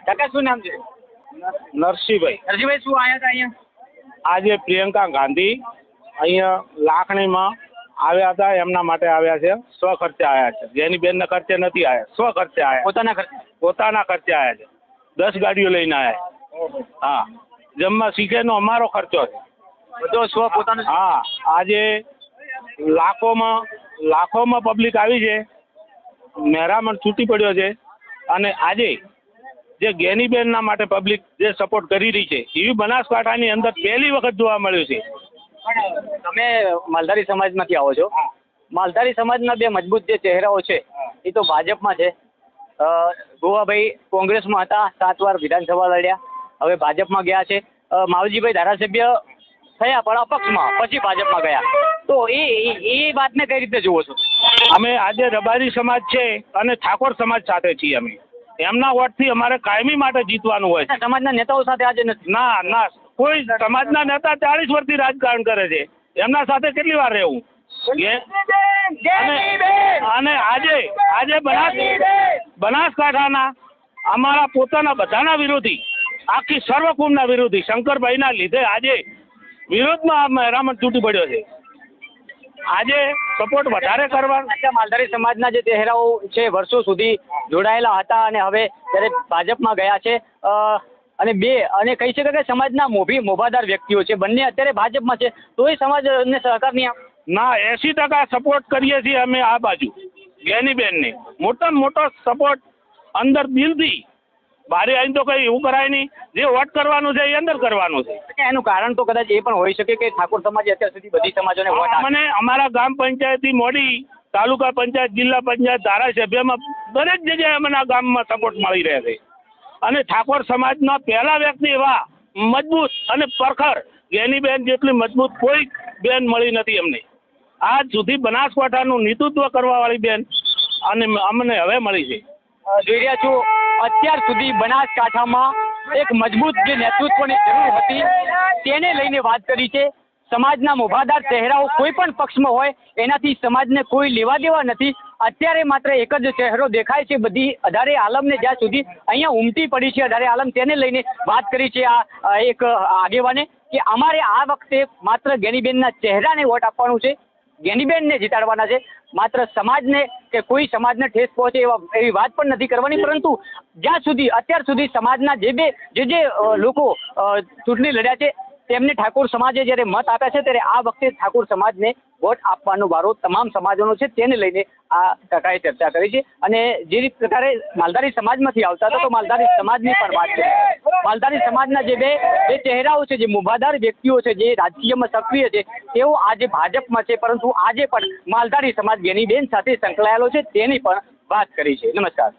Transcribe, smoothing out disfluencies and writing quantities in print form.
કાકા શું નામ છે? નરસિંહભાઈ. નરસિંહભાઈ શું આયા હતા અહીંયા? આજે પ્રિયંકા ગાંધી અહીંયા લાખણીમાં આવ્યા હતા, એમના માટે આવ્યા છે. સ્વખર્ચે આવ્યા છે, જેની બેનના ખર્ચે નથી આવ્યા, સ્વખર્ચે આવ્યા. પોતાના ખર્ચે? પોતાના ખર્ચે આવ્યા છે. 10 ગાડીઓ લઈને આવ્યા. હા, જમવા શીખેનો અમારો ખર્ચો છે બધો સ્વ પોતાનો? હા, આજે લાખોમાં પબ્લિક આવી છે. મહેરામણ છૂટી પડ્યો છે. અને આજે જે ગેનીબેનના માટે પબ્લિક જે સપોર્ટ કરી રહી છે એવી બનાસકાંઠાની અંદર પહેલી વખત જોવા મળ્યું છે. તમે માલધારી સમાજમાંથી આવો છો. માલધારી સમાજના બે મજબૂત જે ચહેરાઓ છે એ તો ભાજપમાં છે. ગોવાભાઈ કોંગ્રેસમાં હતા, 7 વાર વિધાનસભા લડ્યા, હવે ભાજપમાં ગયા છે. માવજીભાઈ ધારાસભ્ય થયા પણ અપક્ષમાં, પછી ભાજપમાં ગયા. તો એ વાતને કઈ રીતે જુઓ છો? અમે આજે રબારી સમાજ છે અને ઠાકોર સમાજ સાથે છીએ. અમે એમના વોટથી અમારે કાયમી માટે જીતવાનું હોય છે. સમાજના નેતાઓ સાથે આજે નથી? ના, કોઈ સમાજના નેતા 40 વર્ષથી રાજકારણ કરે છે, એમના સાથે કેટલી વાર રહેવું? અને આજે બનાસકાંઠાના અમારા પોતાના બધાના વિરોધી, આખી સર્વકુમના વિરોધી શંકરભાઈના લીધે આજે વિરોધમાં મહેરામણ તૂટી પડ્યો છે. આજે સપોર્ટ વધારે કરવા માલધારી સમાજના જે ચહેરાઓ છે વર્ષો સુધી જોડાયેલા હતા અને હવે જ્યારે ભાજપમાં ગયા છે, અને કહી શકાય કે સમાજના મોભાદાર વ્યક્તિઓ છે, બંને અત્યારે ભાજપમાં છે, તો એ સમાજને સહકાર નહીં આપે? ના, 80% સપોર્ટ કરીએ છીએ અમે આ બાજુ ગેનીબેનને. મોટામાં મોટો સપોર્ટ અંદર દિલથી. બારે આવીને તો કઈ એવું કરાય નહીં. જે વોટ કરવાનું છે એ અંદર કરવાનું છે. એનું કારણ તો કદાચ એ પણ હોઈ શકે કે ઠાકોર સમાજે અત્યાર સુધી બધી સમાજોને વોટ આપ્યા. મને અમારા ગામ પંચાયતથી મોડી તાલુકા પંચાયત, જિલ્લા પંચાયત, ધારાસભ્યમાં દરેક જગ્યાએ અમને આ ગામમાં સપોર્ટ મળી રહે છે. અને ઠાકોર સમાજના પહેલા વ્યક્તિ એવા મજબૂત અને પરખર ગેનીબેન જેટલી મજબૂત કોઈ બેન મળી નથી અમને. આજ સુધી બનાસકાંઠાનું નેતૃત્વ કરવાવાળી બેન અને અમને હવે મળી છે. જોઈ રહ્યા છો, અત્યાર સુધી બનાસકાંઠામાં એક મજબૂત જે નેતૃત્વની જરૂર હતી તેને લઈને વાત કરી છે. સમાજના મોભાદાર ચહેરાઓ કોઈ પણ પક્ષમાં હોય એનાથી સમાજને કોઈ લેવા દેવા નથી. અત્યારે માત્ર એક જ ચહેરો દેખાય છે. બધી અધારે આલમને જ્યાં સુધી અહીંયા ઉમટી પડી છે અધારે આલમ, તેને લઈને વાત કરી છે આ એક આગેવાને કે અમારે આ વખતે માત્ર ગેનીબેનના ચહેરાને વોટ આપવાનું છે, ગેનીબેનને જીતાડવાના છે. માત્ર સમાજને કે કોઈ સમાજને ઠેસ પહોંચે એવી વાત પણ નથી કરવાની. પરંતુ જ્યાં સુધી અત્યાર સુધી સમાજના જે લોકો ચૂંટણી લડ્યા છે તેમને ઠાકોર સમાજે જ્યારે મત આપ્યા છે ત્યારે આ વખતે ઠાકોર સમાજને વોટ આપવાનો વારો તમામ સમાજોનો છે. તેને લઈને આ કાકાએ ચર્ચા કરી છે. અને જે રીત પ્રકારે માલધારી સમાજમાંથી આવતા હતા તો માલધારી સમાજની પણ વાત છે. માલધારી સમાજના જે બે ચહેરાઓ છે, જે મોભાદાર વ્યક્તિઓ છે, જે રાજકીયમાં સક્રિય છે, તેઓ આજે ભાજપમાં છે, પરંતુ આજે પણ માલધારી સમાજ ગેનીબેન સાથે સંકળાયેલો છે તેની પણ વાત કરી છે. નમસ્કાર.